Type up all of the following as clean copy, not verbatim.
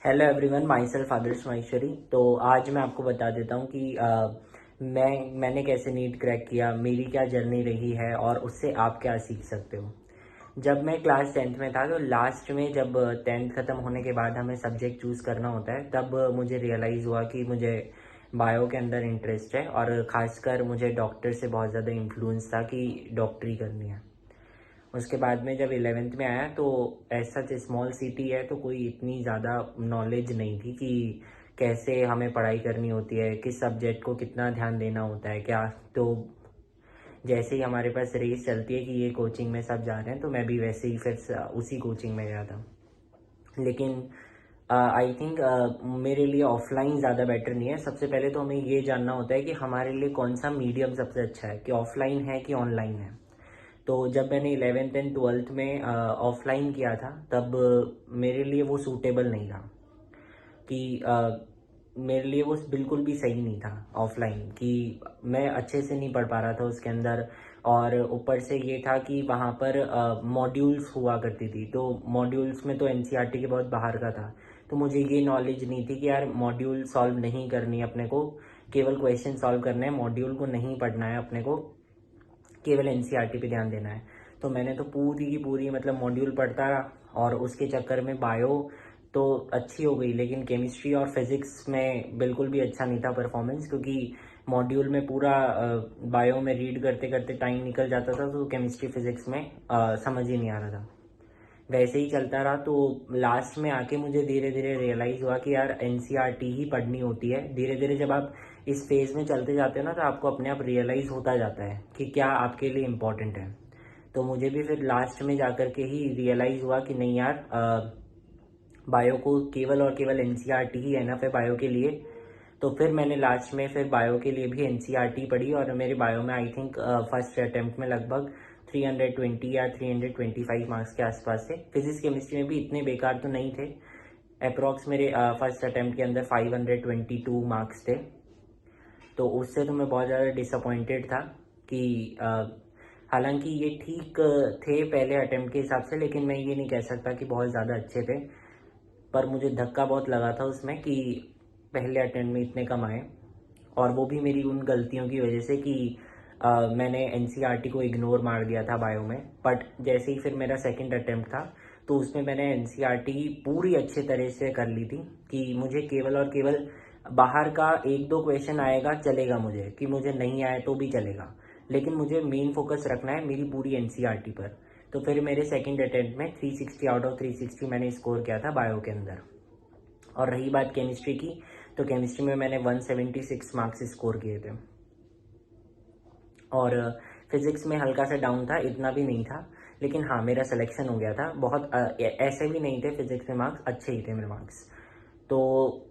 Hello everyone, my self आदर्श माहेश्वरी। तो आज मैं आपको बता देता हूँ कि मैंने कैसे नीट क्रैक किया, मेरी क्या जर्नी रही है और उससे आप क्या सीख सकते हो। जब मैं क्लास 10th में था तो लास्ट में जब 10th ख़त्म होने के बाद हमें सब्जेक्ट चूज़ करना होता है, तब मुझे रियलाइज़ हुआ कि मुझे बायो के अंदर इंटरेस्ट है और ख़ासकर मुझे डॉक्टर से बहुत ज़्यादा इन्फ्लुएंस था कि डॉक्टरी करनी है। उसके बाद में जब 11th में आया तो ऐसा स्मॉल सिटी है तो कोई इतनी ज़्यादा नॉलेज नहीं थी कि कैसे हमें पढ़ाई करनी होती है, किस सब्जेक्ट को कितना ध्यान देना होता है क्या। तो जैसे ही हमारे पास रेस चलती है कि ये कोचिंग में सब जा रहे हैं तो मैं भी वैसे ही फिर उसी कोचिंग में गया था। लेकिन आई थिंक मेरे लिए ऑफलाइन ज़्यादा बेटर नहीं है। सबसे पहले तो हमें ये जानना होता है कि हमारे लिए कौन सा मीडियम सबसे अच्छा है, कि ऑफलाइन है कि ऑनलाइन है। तो जब मैंने 11th एंड 12th में ऑफलाइन किया था तब मेरे लिए वो सूटेबल नहीं था कि मेरे लिए वो बिल्कुल भी सही नहीं था ऑफलाइन, कि मैं अच्छे से नहीं पढ़ पा रहा था उसके अंदर। और ऊपर से ये था कि वहाँ पर मॉड्यूल्स हुआ करती थी, तो मॉड्यूल्स में तो एनसीईआरटी के बहुत बाहर का था। तो मुझे ये नॉलेज नहीं थी कि यार मॉड्यूल सॉल्व नहीं करनी है अपने को, केवल क्वेश्चन सॉल्व करना है, मॉड्यूल को नहीं पढ़ना है अपने को, केवल एनसीईआरटी पे ध्यान देना है। तो मैंने तो पूरी की पूरी मतलब मॉड्यूल पढ़ता रहा और उसके चक्कर में बायो तो अच्छी हो गई, लेकिन केमिस्ट्री और फिजिक्स में बिल्कुल भी अच्छा नहीं था परफॉर्मेंस, क्योंकि मॉड्यूल में पूरा बायो में रीड करते करते टाइम निकल जाता था, तो केमिस्ट्री फिजिक्स में समझ ही नहीं आ रहा था। वैसे ही चलता रहा तो लास्ट में आके मुझे धीरे धीरे रियलाइज़ हुआ कि यार एनसीईआरटी ही पढ़नी होती है। धीरे धीरे जब आप इस फेज़ में चलते जाते हो ना तो आपको अपने आप रियलाइज़ होता जाता है कि क्या आपके लिए इम्पोर्टेंट है। तो मुझे भी फिर लास्ट में जाकर के ही रियलाइज़ हुआ कि नहीं यार, बायो को केवल और केवल एनसीईआरटी ही एनफ है बायो के लिए। तो फिर मैंने लास्ट में फिर बायो के लिए भी एनसीईआरटी पढ़ी और मेरे बायो में आई थिंक फर्स्ट अटेम्प्ट में लगभग 320 या 325 मार्क्स के आसपास थे। फिजिक्स केमिस्ट्री में भी इतने बेकार तो नहीं थे। अप्रॉक्स मेरे फर्स्ट अटेम्प्ट के अंदर 522 मार्क्स थे। तो उससे तो मैं बहुत ज़्यादा डिसअपॉइंटेड था कि हालांकि ये ठीक थे पहले अटेम्प्ट के हिसाब से, लेकिन मैं ये नहीं कह सकता कि बहुत ज़्यादा अच्छे थे। पर मुझे धक्का बहुत लगा था उसमें कि पहले अटेम्प्ट में इतने कम आए, और वो भी मेरी उन गलतियों की वजह से कि मैंने एनसीईआरटी को इग्नोर मार दिया था बायो में। बट जैसे ही फिर मेरा सेकंड अटेम्प्ट था तो उसमें मैंने एनसीईआरटी पूरी अच्छे तरह से कर ली थी, कि मुझे केवल और केवल बाहर का एक दो क्वेश्चन आएगा चलेगा, मुझे कि मुझे नहीं आए तो भी चलेगा, लेकिन मुझे मेन फोकस रखना है मेरी पूरी एनसीईआरटी पर। तो फिर मेरे सेकंड अटेम्प्ट में 360 आउट ऑफ 360 मैंने स्कोर किया था बायो के अंदर। और रही बात केमिस्ट्री की, तो केमिस्ट्री में मैंने 176 मार्क्स स्कोर किए थे। और फिजिक्स में हल्का सा डाउन था, इतना भी नहीं था, लेकिन हाँ मेरा सिलेक्शन हो गया था। बहुत ऐसे भी नहीं थे, फिजिक्स में मार्क्स अच्छे ही थे मेरे मार्क्स। तो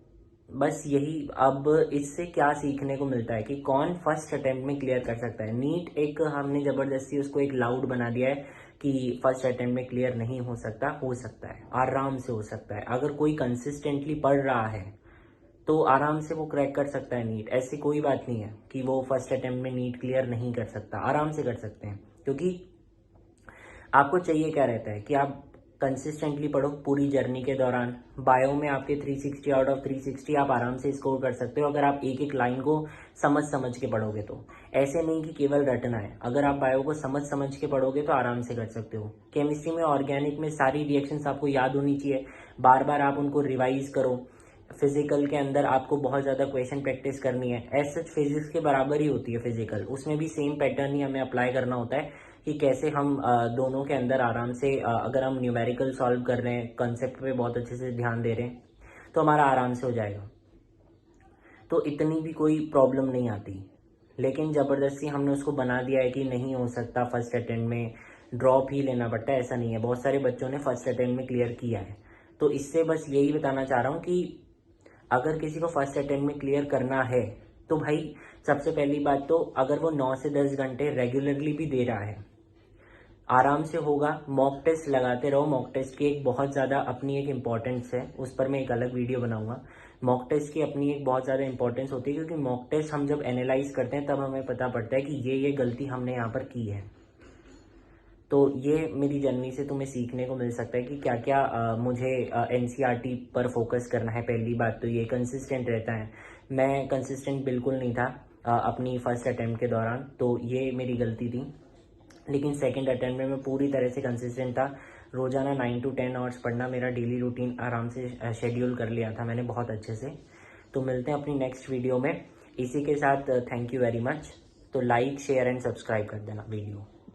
बस यही, अब इससे क्या सीखने को मिलता है कि कौन फर्स्ट अटेम्प्ट में क्लियर कर सकता है। नीट एक हमने ज़बरदस्ती उसको एक लाउड बना दिया है कि फर्स्ट अटेम्प्ट में क्लियर नहीं हो सकता है, आराम से हो सकता है। अगर कोई कंसिस्टेंटली पढ़ रहा है तो आराम से वो क्रैक कर सकता है नीट। ऐसी कोई बात नहीं है कि वो फर्स्ट अटेम्प्ट में नीट क्लियर नहीं कर सकता, आराम से कर सकते हैं। क्योंकि आपको चाहिए क्या रहता है कि आप कंसिस्टेंटली पढ़ो पूरी जर्नी के दौरान। बायो में आपके 360 आउट ऑफ 360 आप आराम से स्कोर कर सकते हो अगर आप एक एक लाइन को समझ समझ के पढ़ोगे तो। ऐसे नहीं कि केवल रटना है, अगर आप बायो को समझ समझ के पढ़ोगे तो आराम से कर सकते हो। केमिस्ट्री में ऑर्गेनिक में सारी रिएक्शंस आपको याद होनी चाहिए, बार बार आप उनको रिवाइज करो। फिजिकल के अंदर आपको बहुत ज़्यादा क्वेश्चन प्रैक्टिस करनी है। एज सच फिजिक्स के बराबर ही होती है फिजिकल, उसमें भी सेम पैटर्न ही हमें अप्लाई करना होता है कि कैसे हम दोनों के अंदर आराम से अगर हम न्यूमेरिकल सॉल्व कर रहे हैं, कंसेप्ट पे बहुत अच्छे से ध्यान दे रहे हैं, तो हमारा आराम से हो जाएगा। तो इतनी भी कोई प्रॉब्लम नहीं आती। लेकिन ज़बरदस्ती हमने उसको बना दिया है कि नहीं हो सकता, फर्स्ट अटेम्प्ट में ड्रॉप ही लेना पड़ता है। ऐसा नहीं है, बहुत सारे बच्चों ने फर्स्ट अटेम्प्ट में क्लियर किया है। तो इससे बस यही बताना चाह रहा हूँ कि अगर किसी को फर्स्ट अटेम्प्ट में क्लियर करना है तो भाई सबसे पहली बात तो अगर वो 9 से 10 घंटे रेगुलरली भी दे रहा है, आराम से होगा। मॉक टेस्ट लगाते रहो। मॉक टेस्ट की एक बहुत ज़्यादा अपनी एक इम्पोर्टेंस है, उस पर मैं एक अलग वीडियो बनाऊंगा। मॉक टेस्ट की अपनी एक बहुत ज़्यादा इंपॉर्टेंस होती है, क्योंकि मॉक टेस्ट हम जब एनालाइज करते हैं तब हमें पता पड़ता है कि ये गलती हमने यहाँ पर की है। तो ये मेरी जर्नी से तुम्हें सीखने को मिल सकता है कि क्या क्या मुझे एनसीईआरटी पर फोकस करना है। पहली बात तो ये कंसिस्टेंट रहता है, मैं कंसिस्टेंट बिल्कुल नहीं था अपनी फर्स्ट अटैम्प्ट के दौरान, तो ये मेरी गलती थी। लेकिन सेकंड अटैम्प्ट में मैं पूरी तरह से कंसिस्टेंट था। रोज़ाना 9 to 10 आवर्स पढ़ना मेरा डेली रूटीन आराम से शेड्यूल कर लिया था मैंने बहुत अच्छे से। तो मिलते हैं अपनी नेक्स्ट वीडियो में। इसी के साथ थैंक यू वेरी मच। तो लाइक शेयर एंड सब्सक्राइब कर देना वीडियो।